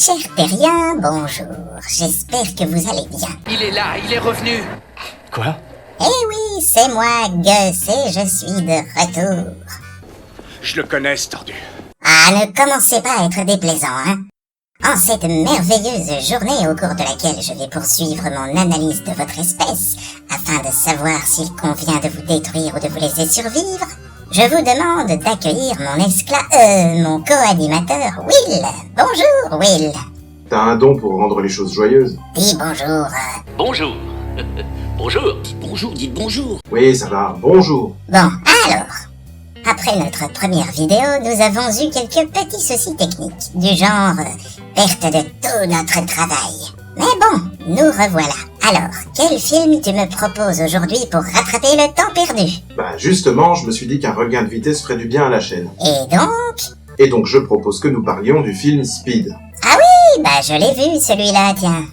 Cher terrien, bonjour. J'espère que vous allez bien. Il est là, il est revenu. Quoi? Eh oui, c'est moi, Gus, et je suis de retour. Je le connais, ce tordu. Ah, ne commencez pas à être déplaisant, hein. En cette merveilleuse journée au cours de laquelle je vais poursuivre mon analyse de votre espèce, afin de savoir s'il convient de vous détruire ou de vous laisser survivre, je vous demande d'accueillir mon co-animateur Will. Bonjour, Will. T'as un don pour rendre les choses joyeuses. Dis bonjour. Bonjour. Bonjour. Bonjour, dites bonjour. Oui, ça va, bonjour. Bon, alors, après notre première vidéo, nous avons eu quelques petits soucis techniques, du genre perte de tout notre travail. Mais bon, nous revoilà. Alors, quel film tu me proposes aujourd'hui pour rattraper le temps perdu? Bah justement, je me suis dit qu'un regain de vitesse ferait du bien à la chaîne. Et donc, je propose que nous parlions du film Speed. Ah oui, bah je l'ai vu celui-là, tiens.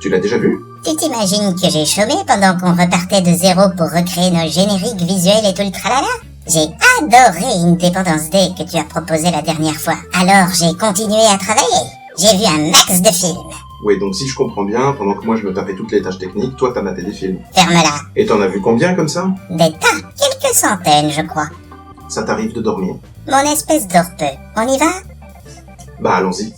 Tu l'as déjà vu? Tu t'imagines que j'ai chômé pendant qu'on repartait de zéro pour recréer nos génériques visuels et tout le tralala? J'ai adoré Independence Day que tu as proposé la dernière fois. Alors j'ai continué à travailler. J'ai vu un max de films. Oui, donc si je comprends bien, pendant que moi je me tapais toutes les tâches techniques, toi t'as maté des films. Ferme-la. Et t'en as vu combien comme ça? Des tas, quelques centaines je crois. Ça t'arrive de dormir? Mon espèce dort peu. On y va? Bah allons-y.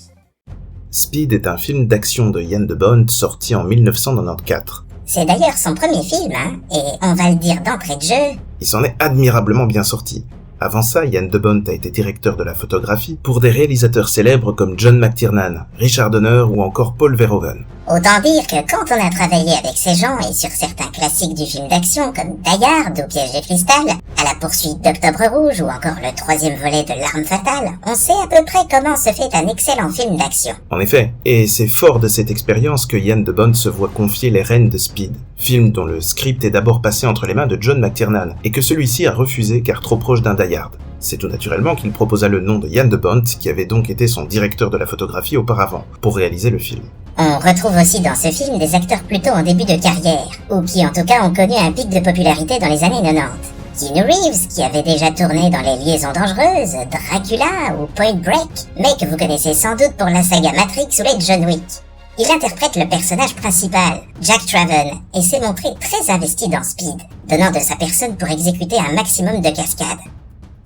Speed est un film d'action de Jan de Bont sorti en 1994. C'est d'ailleurs son premier film, hein, et on va le dire d'entrée de jeu. Il s'en est admirablement bien sorti. Avant ça, Jan de Bont a été directeur de la photographie pour des réalisateurs célèbres comme John McTiernan, Richard Donner ou encore Paul Verhoeven. Autant dire que quand on a travaillé avec ces gens et sur certains classiques du film d'action comme Die Hard ou Piège de cristal, à la poursuite d'Octobre Rouge ou encore le troisième volet de L'Arme fatale, on sait à peu près comment se fait un excellent film d'action. En effet, et c'est fort de cette expérience que Jan de Bont se voit confier les rênes de Speed, film dont le script est d'abord passé entre les mains de John McTiernan et que celui-ci a refusé car trop proche d'un Die Hard. C'est tout naturellement qu'il proposa le nom de Jan de Bont, qui avait donc été son directeur de la photographie auparavant, pour réaliser le film. On retrouve aussi dans ce film des acteurs plutôt en début de carrière, ou qui en tout cas ont connu un pic de popularité dans les années 90. Keanu Reeves, qui avait déjà tourné dans Les Liaisons Dangereuses, Dracula ou Point Break, mais que vous connaissez sans doute pour la saga Matrix ou les John Wick. Il interprète le personnage principal, Jack Traven, et s'est montré très investi dans Speed, donnant de sa personne pour exécuter un maximum de cascades.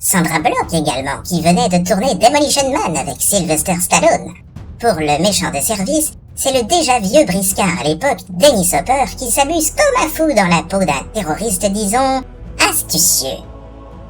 Sandra Bullock également, qui venait de tourner Demolition Man avec Sylvester Stallone. Pour le méchant de service, c'est le déjà vieux briscard à l'époque, Dennis Hopper, qui s'amuse comme un fou dans la peau d'un terroriste, disons, astucieux.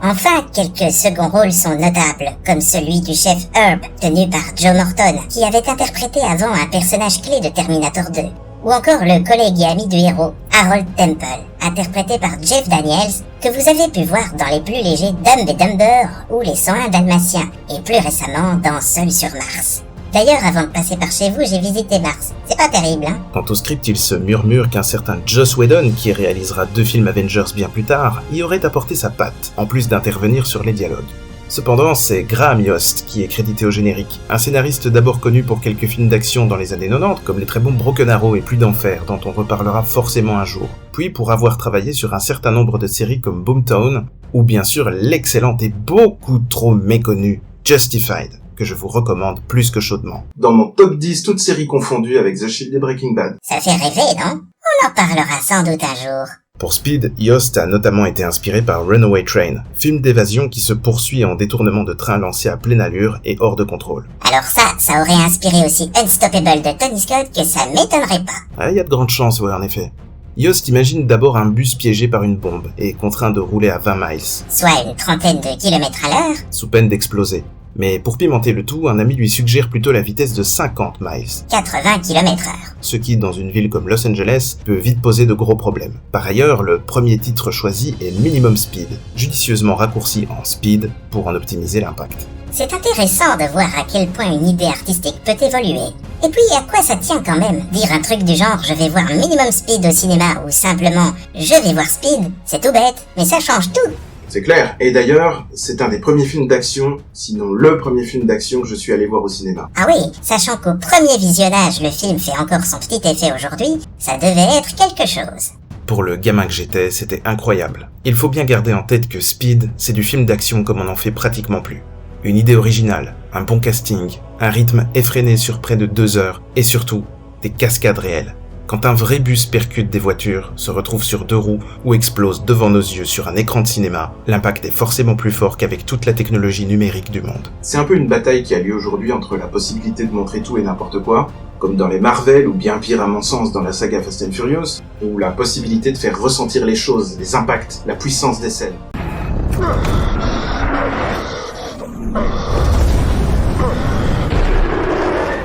Enfin, quelques seconds rôles sont notables, comme celui du chef Herb, tenu par Joe Morton, qui avait interprété avant un personnage clé de Terminator 2. Ou encore le collègue et ami du héros, Harold Temple, interprété par Jeff Daniels, que vous avez pu voir dans les plus légers Dumb et Dumber ou les 101 Dalmatiens, et plus récemment dans Seul sur Mars. D'ailleurs, avant de passer par chez vous, j'ai visité Mars. C'est pas terrible, hein? Quant au script, il se murmure qu'un certain Joss Whedon, qui réalisera 2 films Avengers bien plus tard, y aurait apporté sa patte, en plus d'intervenir sur les dialogues. Cependant, c'est Graham Yost qui est crédité au générique, un scénariste d'abord connu pour quelques films d'action dans les années 90, comme les très bons Broken Arrow et Pluie d'Enfer, dont on reparlera forcément un jour, puis pour avoir travaillé sur un certain nombre de séries comme Boomtown, ou bien sûr l'excellente et beaucoup trop méconnue Justified, que je vous recommande plus que chaudement. Dans mon top 10, toutes séries confondues avec The Shield et Breaking Bad. Ça fait rêver, non? On en parlera sans doute un jour. Pour Speed, Yost a notamment été inspiré par Runaway Train, film d'évasion qui se poursuit en détournement de train lancé à pleine allure et hors de contrôle. Alors ça aurait inspiré aussi Unstoppable de Tony Scott, que ça m'étonnerait pas. Ah, y a de grandes chances, ouais, en effet. Yost imagine d'abord un bus piégé par une bombe et contraint de rouler à 20 miles. Soit une trentaine de kilomètres à l'heure. Sous peine d'exploser. Mais pour pimenter le tout, un ami lui suggère plutôt la vitesse de 50 miles. 80 km/h. Ce qui, dans une ville comme Los Angeles, peut vite poser de gros problèmes. Par ailleurs, le premier titre choisi est Minimum Speed, judicieusement raccourci en Speed pour en optimiser l'impact. C'est intéressant de voir à quel point une idée artistique peut évoluer. Et puis, à quoi ça tient quand même? Dire un truc du genre « je vais voir Minimum Speed au cinéma » ou simplement « je vais voir Speed », c'est tout bête, mais ça change tout. C'est clair. Et d'ailleurs, c'est un des premiers films d'action, sinon le premier film d'action que je suis allé voir au cinéma. Ah oui, sachant qu'au premier visionnage, le film fait encore son petit effet aujourd'hui, ça devait être quelque chose. Pour le gamin que j'étais, c'était incroyable. Il faut bien garder en tête que Speed, c'est du film d'action comme on en fait pratiquement plus. Une idée originale, un bon casting, un rythme effréné sur près de 2 heures, et surtout, des cascades réelles. Quand un vrai bus percute des voitures, se retrouve sur 2 roues ou explose devant nos yeux sur un écran de cinéma, l'impact est forcément plus fort qu'avec toute la technologie numérique du monde. C'est un peu une bataille qui a lieu aujourd'hui entre la possibilité de montrer tout et n'importe quoi, comme dans les Marvel ou bien pire à mon sens dans la saga Fast and Furious, ou la possibilité de faire ressentir les choses, les impacts, la puissance des scènes.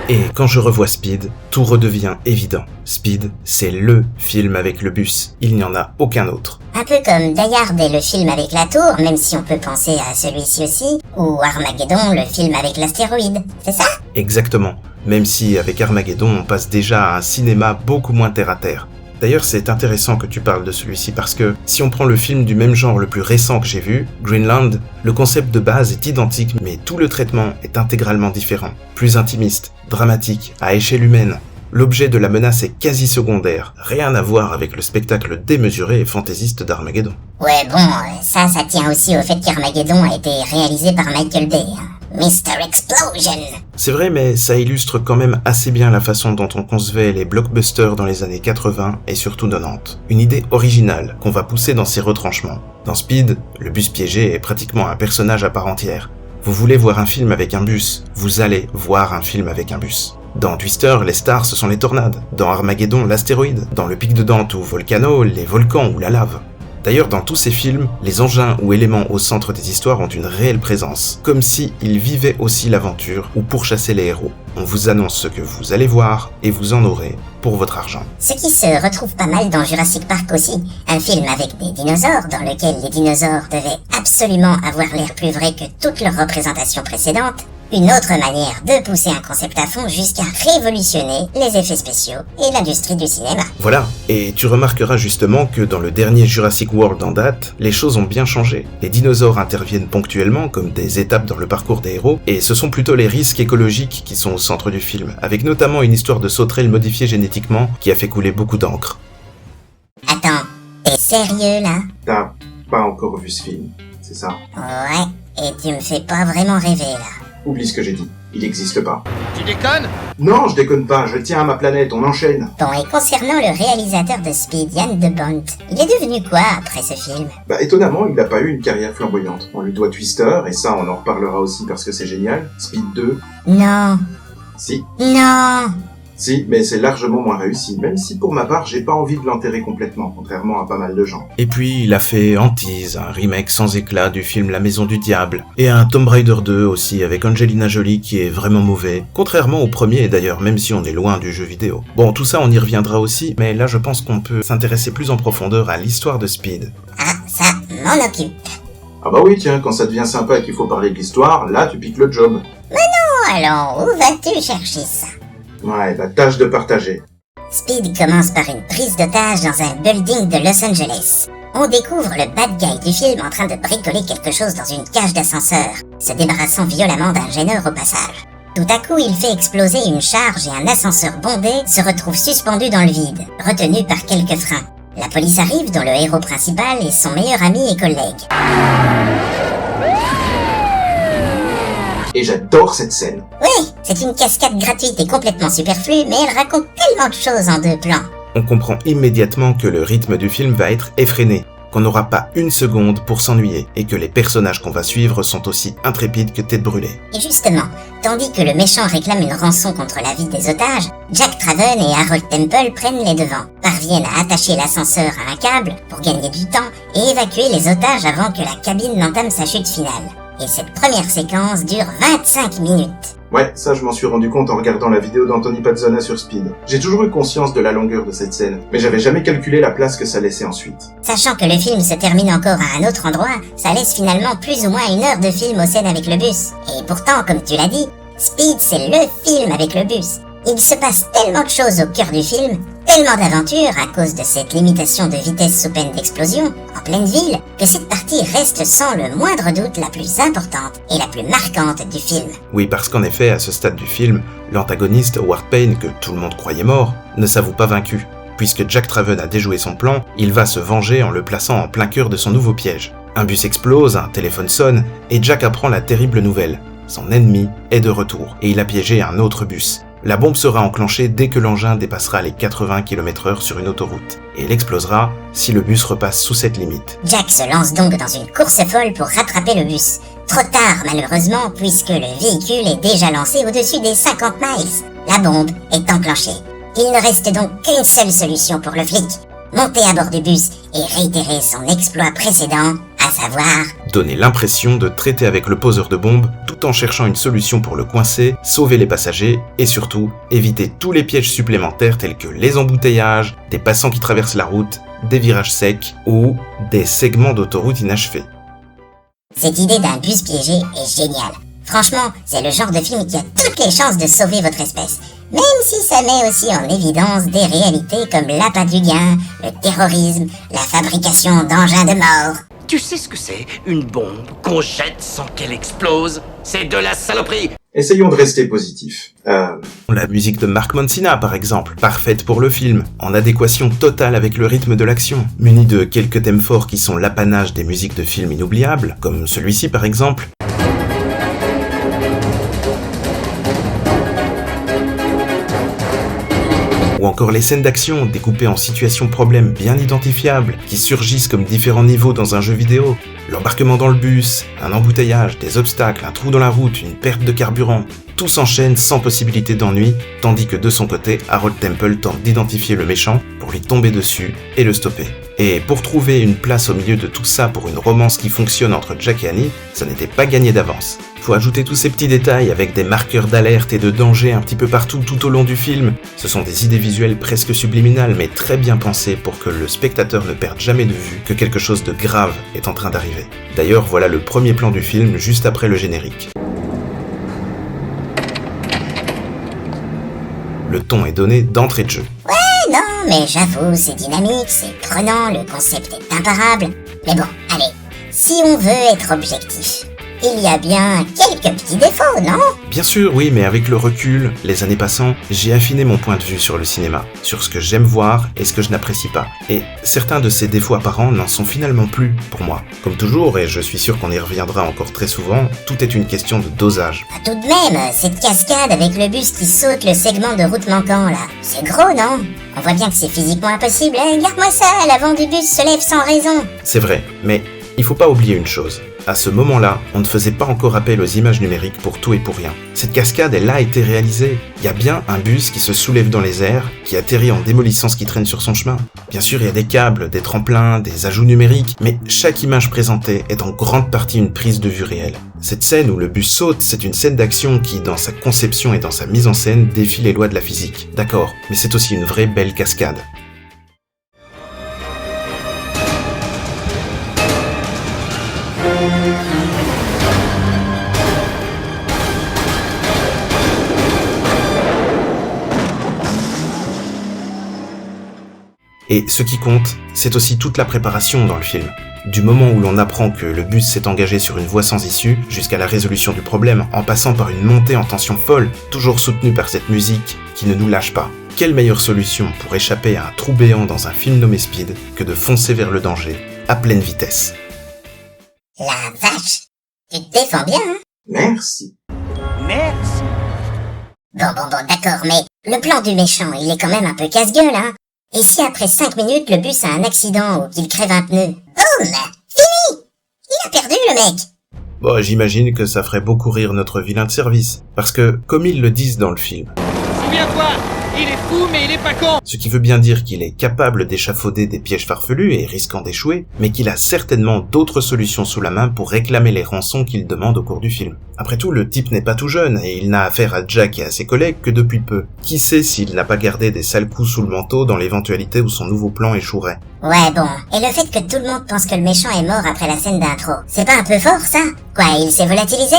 Et quand je revois Speed, tout redevient évident. Speed, c'est LE film avec le bus. Il n'y en a aucun autre. Un peu comme Die Hard est le film avec la tour, même si on peut penser à celui-ci aussi, ou Armageddon, le film avec l'astéroïde, c'est ça? Exactement. Même si avec Armageddon, on passe déjà à un cinéma beaucoup moins terre-à-terre. D'ailleurs, c'est intéressant que tu parles de celui-ci parce que si on prend le film du même genre le plus récent que j'ai vu, Greenland, le concept de base est identique mais tout le traitement est intégralement différent. Plus intimiste, dramatique, à échelle humaine. L'objet de la menace est quasi secondaire, rien à voir avec le spectacle démesuré et fantaisiste d'Armageddon. Ouais bon, ça tient aussi au fait qu'Armageddon a été réalisé par Michael Bay. Mr. Explosion. C'est vrai, mais ça illustre quand même assez bien la façon dont on concevait les blockbusters dans les années 80 et surtout 90. Une idée originale qu'on va pousser dans ses retranchements. Dans Speed, le bus piégé est pratiquement un personnage à part entière. Vous voulez voir un film avec un bus, vous allez voir un film avec un bus. Dans Twister, les stars, ce sont les tornades. Dans Armageddon, l'astéroïde. Dans Le Pic de Dante ou Volcano, les volcans ou la lave. D'ailleurs, dans tous ces films, les engins ou éléments au centre des histoires ont une réelle présence, comme si ils vivaient aussi l'aventure ou pourchassaient les héros. On vous annonce ce que vous allez voir et vous en aurez pour votre argent. Ce qui se retrouve pas mal dans Jurassic Park aussi, un film avec des dinosaures dans lequel les dinosaures devaient absolument avoir l'air plus vrais que toutes leurs représentations précédentes. Une autre manière de pousser un concept à fond jusqu'à révolutionner les effets spéciaux et l'industrie du cinéma. Voilà, et tu remarqueras justement que dans le dernier Jurassic World en date, les choses ont bien changé. Les dinosaures interviennent ponctuellement comme des étapes dans le parcours des héros, et ce sont plutôt les risques écologiques qui sont au centre du film, avec notamment une histoire de sauterelles modifiées génétiquement qui a fait couler beaucoup d'encre. Attends, t'es sérieux là? T'as pas encore vu ce film, c'est ça? Ouais, et tu me fais pas vraiment rêver là. Oublie ce que j'ai dit, il n'existe pas. Tu déconnes? Non, je déconne pas, je tiens à ma planète, on enchaîne. Bon, et concernant le réalisateur de Speed, Jan de Bont, il est devenu quoi après ce film? Bah étonnamment, il n'a pas eu une carrière flamboyante. On lui doit Twister, et ça on en reparlera aussi parce que c'est génial. Speed 2, Non. si. Non. Si, mais c'est largement moins réussi, même si pour ma part j'ai pas envie de l'enterrer complètement, contrairement à pas mal de gens. Et puis il a fait Antise, un remake sans éclat du film La Maison du Diable, et un Tomb Raider 2 aussi avec Angelina Jolie qui est vraiment mauvais, contrairement au premier d'ailleurs, même si on est loin du jeu vidéo. Bon, tout ça on y reviendra aussi, mais là je pense qu'on peut s'intéresser plus en profondeur à l'histoire de Speed. Ah, ça m'en occupe. Ah bah oui tiens, quand ça devient sympa et qu'il faut parler de l'histoire, là tu piques le job. Oh, allons, où vas-tu chercher ça? Ouais, bah tâche de partager. Speed commence par une prise d'otage dans un building de Los Angeles. On découvre le bad guy du film en train de bricoler quelque chose dans une cage d'ascenseur, se débarrassant violemment d'un gêneur au passage. Tout à coup, il fait exploser une charge et un ascenseur bondé se retrouve suspendu dans le vide, retenu par quelques freins. La police arrive, dont le héros principal est son meilleur ami et collègue. Et j'adore cette scène. Oui, c'est une cascade gratuite et complètement superflue, mais elle raconte tellement de choses en 2 plans. On comprend immédiatement que le rythme du film va être effréné, qu'on n'aura pas une seconde pour s'ennuyer, et que les personnages qu'on va suivre sont aussi intrépides que tête brûlée. Et justement, tandis que le méchant réclame une rançon contre la vie des otages, Jack Traven et Harold Temple prennent les devants, parviennent à attacher l'ascenseur à un câble pour gagner du temps et évacuer les otages avant que la cabine n'entame sa chute finale. Et cette première séquence dure 25 minutes. Ouais, ça je m'en suis rendu compte en regardant la vidéo d'Anthony Pazzana sur Speed. J'ai toujours eu conscience de la longueur de cette scène, mais j'avais jamais calculé la place que ça laissait ensuite. Sachant que le film se termine encore à un autre endroit, ça laisse finalement plus ou moins 1 heure de film aux scènes avec le bus. Et pourtant, comme tu l'as dit, Speed c'est le film avec le bus. Il se passe tellement de choses au cœur du film, tellement d'aventures à cause de cette limitation de vitesse sous peine d'explosion, en pleine ville, que cette partie reste sans le moindre doute la plus importante et la plus marquante du film. Oui, parce qu'en effet, à ce stade du film, l'antagoniste, Howard Payne, que tout le monde croyait mort, ne s'avoue pas vaincu. Puisque Jack Traven a déjoué son plan, il va se venger en le plaçant en plein cœur de son nouveau piège. Un bus explose, un téléphone sonne, et Jack apprend la terrible nouvelle. Son ennemi est de retour et il a piégé un autre bus. La bombe sera enclenchée dès que l'engin dépassera les 80 km/h sur une autoroute, et elle explosera si le bus repasse sous cette limite. Jack se lance donc dans une course folle pour rattraper le bus. Trop tard malheureusement, puisque le véhicule est déjà lancé au-dessus des 50 miles. La bombe est enclenchée. Il ne reste donc qu'une seule solution pour le flic. Monter à bord du bus et réitérer son exploit précédent, à savoir... donner l'impression de traiter avec le poseur de bombe tout en cherchant une solution pour le coincer, sauver les passagers et surtout éviter tous les pièges supplémentaires tels que les embouteillages, des passants qui traversent la route, des virages secs ou des segments d'autoroute inachevés. Cette idée d'un bus piégé est géniale. Franchement, c'est le genre de film qui a toutes les chances de sauver votre espèce. Même si ça met aussi en évidence des réalités comme l'appât du gain, le terrorisme, la fabrication d'engins de mort. Tu sais ce que c'est, une bombe qu'on jette sans qu'elle explose? C'est de la saloperie! Essayons de rester positifs. La musique de Mark Mancina, par exemple, parfaite pour le film, en adéquation totale avec le rythme de l'action, munie de quelques thèmes forts qui sont l'apanage des musiques de films inoubliables, comme celui-ci par exemple. Ou encore les scènes d'action découpées en situations problèmes bien identifiables qui surgissent comme différents niveaux dans un jeu vidéo. L'embarquement dans le bus, un embouteillage, des obstacles, un trou dans la route, une perte de carburant. Tout s'enchaîne sans possibilité d'ennui, tandis que de son côté, Harold Temple tente d'identifier le méchant pour lui tomber dessus et le stopper. Et pour trouver une place au milieu de tout ça pour une romance qui fonctionne entre Jack et Annie, ça n'était pas gagné d'avance. Faut ajouter tous ces petits détails avec des marqueurs d'alerte et de danger un petit peu partout tout au long du film. Ce sont des idées visuelles presque subliminales mais très bien pensées pour que le spectateur ne perde jamais de vue que quelque chose de grave est en train d'arriver. D'ailleurs, voilà le premier plan du film juste après le générique. Le ton est donné d'entrée de jeu. Ouais, non, mais j'avoue, c'est dynamique, c'est prenant, le concept est imparable. Mais bon, allez, si on veut être objectif, il y a bien quelques petits défauts, non? Bien sûr, oui, mais avec le recul, les années passant, j'ai affiné mon point de vue sur le cinéma, sur ce que j'aime voir et ce que je n'apprécie pas. Et certains de ces défauts apparents n'en sont finalement plus pour moi. Comme toujours, et je suis sûr qu'on y reviendra encore très souvent, tout est une question de dosage. Tout de même, cette cascade avec le bus qui saute le segment de route manquant, là, c'est gros, non? On voit bien que c'est physiquement impossible, hein? Regarde-moi ça, l'avant du bus se lève sans raison. C'est vrai, mais il faut pas oublier une chose. À ce moment-là, on ne faisait pas encore appel aux images numériques pour tout et pour rien. Cette cascade, elle a été réalisée. Il y a bien un bus qui se soulève dans les airs, qui atterrit en démolissant ce qui traîne sur son chemin. Bien sûr, il y a des câbles, des tremplins, des ajouts numériques, mais chaque image présentée est en grande partie une prise de vue réelle. Cette scène où le bus saute, c'est une scène d'action qui, dans sa conception et dans sa mise en scène, défie les lois de la physique. D'accord, mais c'est aussi une vraie belle cascade. Et ce qui compte, c'est aussi toute la préparation dans le film. Du moment où l'on apprend que le bus s'est engagé sur une voie sans issue, jusqu'à la résolution du problème, en passant par une montée en tension folle, toujours soutenue par cette musique qui ne nous lâche pas. Quelle meilleure solution pour échapper à un trou béant dans un film nommé Speed que de foncer vers le danger, à pleine vitesse. La vache, tu te défends bien, hein? Merci. Merci! Bon, d'accord, mais le plan du méchant, il est quand même un peu casse-gueule, hein? Et si après 5 minutes, le bus a un accident ou qu'il crève un pneu? Boum! Fini! Il a perdu, le mec! Bon, j'imagine que ça ferait beaucoup rire notre vilain de service, parce que, comme ils le disent dans le film, Souviens-toi, il est fou mais il est pas con. ce qui veut bien dire qu'il est capable d'échafauder des pièges farfelus et risquant d'échouer, mais qu'il a certainement d'autres solutions sous la main pour réclamer les rançons qu'il demande au cours du film. Après tout, le type n'est pas tout jeune, et il n'a affaire à Jack et à ses collègues que depuis peu. Qui sait s'il n'a pas gardé des sales coups sous le manteau dans l'éventualité où son nouveau plan échouerait. Ouais, bon, et le fait que tout le monde pense que le méchant est mort après la scène d'intro, c'est pas un peu fort, ça? Quoi, il s'est volatilisé?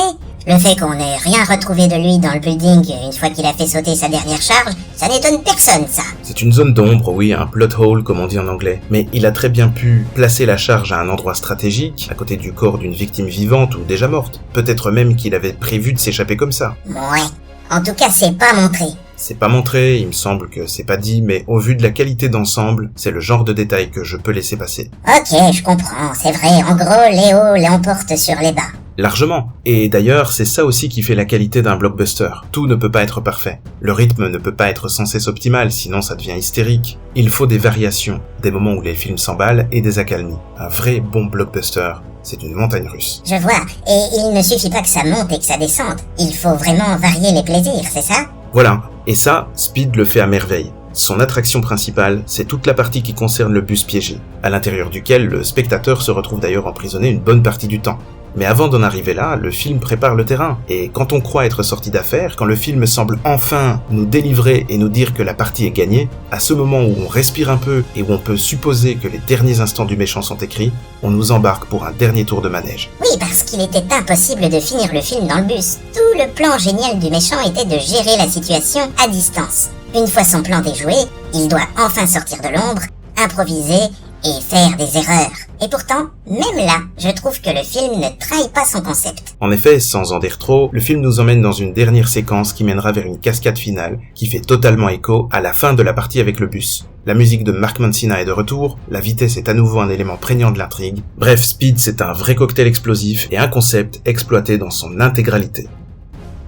Le fait qu'on n'ait rien retrouvé de lui dans le building une fois qu'il a fait sauter sa dernière charge, ça n'étonne personne, ça. C'est une zone d'ombre, oui, un plot hole comme on dit en anglais, mais il a très bien pu placer la charge à un endroit stratégique, à côté du corps d'une victime vivante ou déjà morte. Peut-être même qu'il avait prévu de s'échapper comme ça. Ouais, en tout cas, c'est pas montré. C'est pas montré, il me semble que c'est pas dit, mais au vu de la qualité d'ensemble, c'est le genre de détail que je peux laisser passer. Ok, je comprends, c'est vrai, en gros, Léo l'emporte sur les bas. Largement. Et d'ailleurs, c'est ça aussi qui fait la qualité d'un blockbuster. Tout ne peut pas être parfait. Le rythme ne peut pas être sans cesse optimal, sinon ça devient hystérique. Il faut des variations, des moments où les films s'emballent et des accalmies. Un vrai bon blockbuster, c'est une montagne russe. Je vois, et il ne suffit pas que ça monte et que ça descende. Il faut vraiment varier les plaisirs, c'est ça? Voilà, et ça, Speed le fait à merveille. Son attraction principale, c'est toute la partie qui concerne le bus piégé, à l'intérieur duquel le spectateur se retrouve d'ailleurs emprisonné une bonne partie du temps. Mais avant d'en arriver là, le film prépare le terrain, et quand on croit être sorti d'affaire, quand le film semble enfin nous délivrer et nous dire que la partie est gagnée, à ce moment où on respire un peu et où on peut supposer que les derniers instants du méchant sont écrits, on nous embarque pour un dernier tour de manège. Oui, parce qu'il était impossible de finir le film dans le bus. Tout le plan génial du méchant était de gérer la situation à distance. Une fois son plan déjoué, il doit enfin sortir de l'ombre, improviser et faire des erreurs. Et pourtant, même là, je trouve que le film ne trahit pas son concept. En effet, sans en dire trop, le film nous emmène dans une dernière séquence qui mènera vers une cascade finale qui fait totalement écho à la fin de la partie avec le bus. La musique de Mark Mancina est de retour, la vitesse est à nouveau un élément prégnant de l'intrigue. Bref, Speed, c'est un vrai cocktail explosif et un concept exploité dans son intégralité.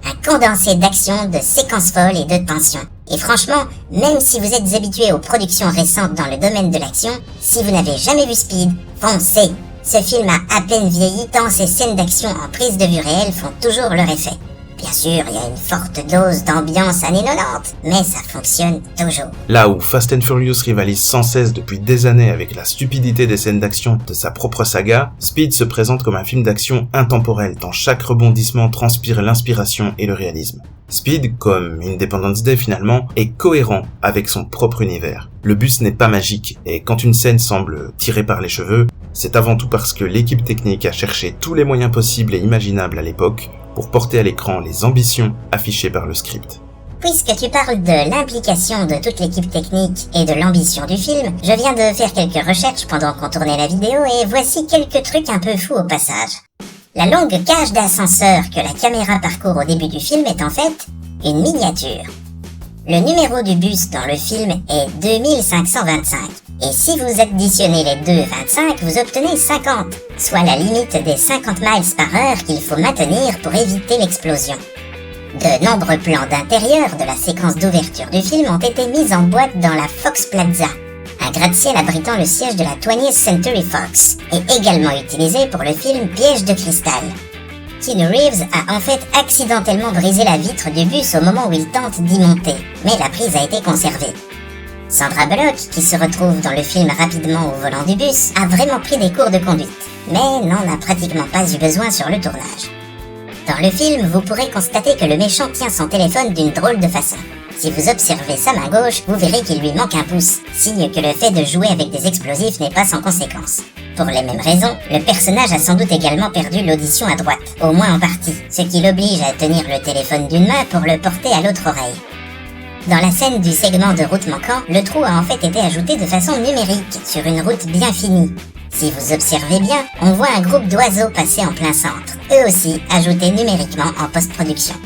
Un condensé d'action, de séquences folles et de tension. Et franchement, même si vous êtes habitué aux productions récentes dans le domaine de l'action, si vous n'avez jamais vu Speed, foncez. Ce film a à peine vieilli tant ses scènes d'action en prise de vue réelle font toujours leur effet. Bien sûr, il y a une forte dose d'ambiance années 90, mais ça fonctionne toujours. Là où Fast and Furious rivalise sans cesse depuis des années avec la stupidité des scènes d'action de sa propre saga, Speed se présente comme un film d'action intemporel dont chaque rebondissement transpire l'inspiration et le réalisme. Speed, comme Independence Day finalement, est cohérent avec son propre univers. Le bus n'est pas magique, et quand une scène semble tirée par les cheveux, c'est avant tout parce que l'équipe technique a cherché tous les moyens possibles et imaginables à l'époque pour porter à l'écran les ambitions affichées par le script. Puisque tu parles de l'implication de toute l'équipe technique et de l'ambition du film, je viens de faire quelques recherches pendant qu'on tournait la vidéo et voici quelques trucs un peu fous au passage. La longue cage d'ascenseur que la caméra parcourt au début du film est en fait une miniature. Le numéro du bus dans le film est 2525. Et si vous additionnez les deux 25, vous obtenez 50, soit la limite des 50 miles par heure qu'il faut maintenir pour éviter l'explosion. De nombreux plans d'intérieur de la séquence d'ouverture du film ont été mis en boîte dans la Fox Plaza, un gratte-ciel abritant le siège de la 20th Century Fox, et également utilisé pour le film Piège de cristal. Keanu Reeves a en fait accidentellement brisé la vitre du bus au moment où il tente d'y monter, mais la prise a été conservée. Sandra Bullock, qui se retrouve dans le film rapidement au volant du bus, a vraiment pris des cours de conduite, mais n'en a pratiquement pas eu besoin sur le tournage. Dans le film, vous pourrez constater que le méchant tient son téléphone d'une drôle de façon. Si vous observez sa main gauche, vous verrez qu'il lui manque un pouce, signe que le fait de jouer avec des explosifs n'est pas sans conséquence. Pour les mêmes raisons, le personnage a sans doute également perdu l'audition à droite, au moins en partie, ce qui l'oblige à tenir le téléphone d'une main pour le porter à l'autre oreille. Dans la scène du segment de route manquant, le trou a en fait été ajouté de façon numérique, sur une route bien finie. Si vous observez bien, on voit un groupe d'oiseaux passer en plein centre, eux aussi ajoutés numériquement en post-production.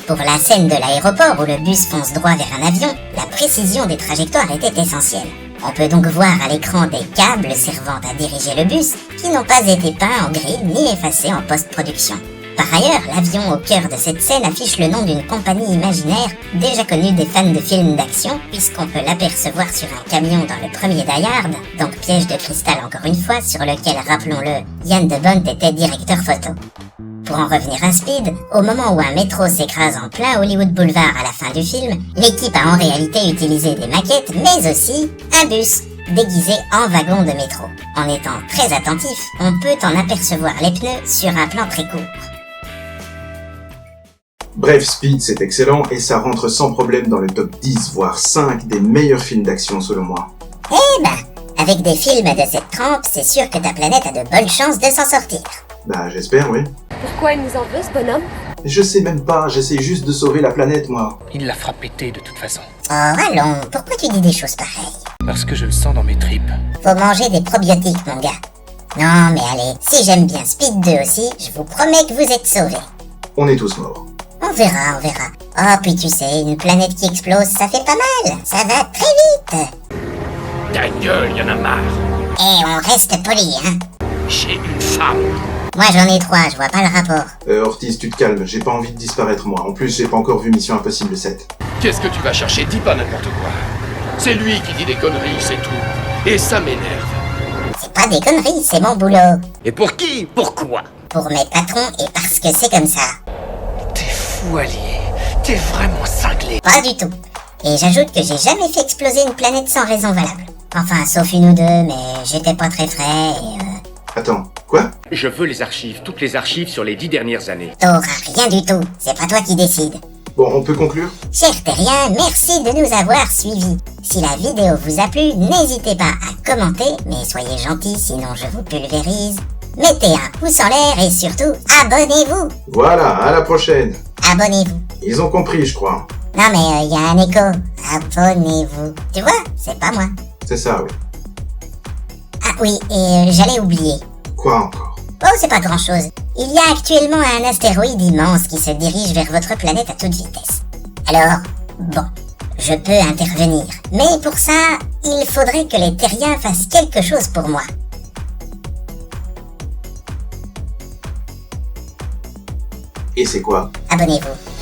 Pour la scène de l'aéroport où le bus fonce droit vers un avion, la précision des trajectoires était essentielle. On peut donc voir à l'écran des câbles servant à diriger le bus qui n'ont pas été peints en gris ni effacés en post-production. Par ailleurs, l'avion au cœur de cette scène affiche le nom d'une compagnie imaginaire déjà connue des fans de films d'action, puisqu'on peut l'apercevoir sur un camion dans le premier Die Hard, donc Piège de cristal encore une fois, sur lequel, rappelons-le, Ian DeBont était directeur photo. Pour en revenir à Speed, au moment où un métro s'écrase en plein Hollywood Boulevard à la fin du film, l'équipe a en réalité utilisé des maquettes, mais aussi un bus, déguisé en wagon de métro. En étant très attentif, on peut en apercevoir les pneus sur un plan très court. Bref, Speed, c'est excellent et ça rentre sans problème dans le top 10, voire 5 des meilleurs films d'action selon moi. Eh ben, avec des films de cette trempe, c'est sûr que ta planète a de bonnes chances de s'en sortir. Bah, j'espère, oui. Pourquoi il nous en veut, ce bonhomme? Je sais même pas, j'essaie juste de sauver la planète, moi. Il la fera péter de toute façon. Oh, allons, pourquoi tu dis des choses pareilles? Parce que je le sens dans mes tripes. Faut manger des probiotiques, mon gars. Non, mais allez, si j'aime bien Speed 2 aussi, je vous promets que vous êtes sauvés. On est tous morts. On verra, on verra. Oh, puis tu sais, une planète qui explose, ça fait pas mal. Ça va très vite. Ta gueule, y'en a marre. Et on reste poli, hein. J'ai une femme. Moi j'en ai 3, je vois pas le rapport. Ortiz, tu te calmes, j'ai pas envie de disparaître moi. En plus, j'ai pas encore vu Mission Impossible 7. Qu'est-ce que tu vas chercher? Dis pas n'importe quoi. C'est lui qui dit des conneries, c'est tout. Et ça m'énerve. C'est pas des conneries, c'est mon boulot. Et pour qui? Pourquoi? Pour mes patrons et parce que c'est comme ça. T'es fou, allié. T'es vraiment cinglé. Pas du tout. Et j'ajoute que j'ai jamais fait exploser une planète sans raison valable. Enfin, sauf une ou deux, mais j'étais pas très frais et Attends, quoi? Je veux les archives, toutes les archives sur les 10 dernières années. t'auras rien du tout. C'est pas toi qui décides. Bon, on peut conclure? Cher Terrien, merci de nous avoir suivis. Si la vidéo vous a plu, n'hésitez pas à commenter, mais soyez gentils sinon je vous pulvérise. Mettez un pouce en l'air et surtout, abonnez-vous. Voilà, à la prochaine. Abonnez-vous. Ils ont compris, je crois. Non mais y a un écho. Abonnez-vous. Tu vois, c'est pas moi. C'est ça, oui. Ah oui, et j'allais oublier. Quoi encore? Oh, c'est pas grand-chose. Il y a actuellement un astéroïde immense qui se dirige vers votre planète à toute vitesse. Alors, bon, je peux intervenir. Mais pour ça, il faudrait que les terriens fassent quelque chose pour moi. Et c'est quoi? Abonnez-vous.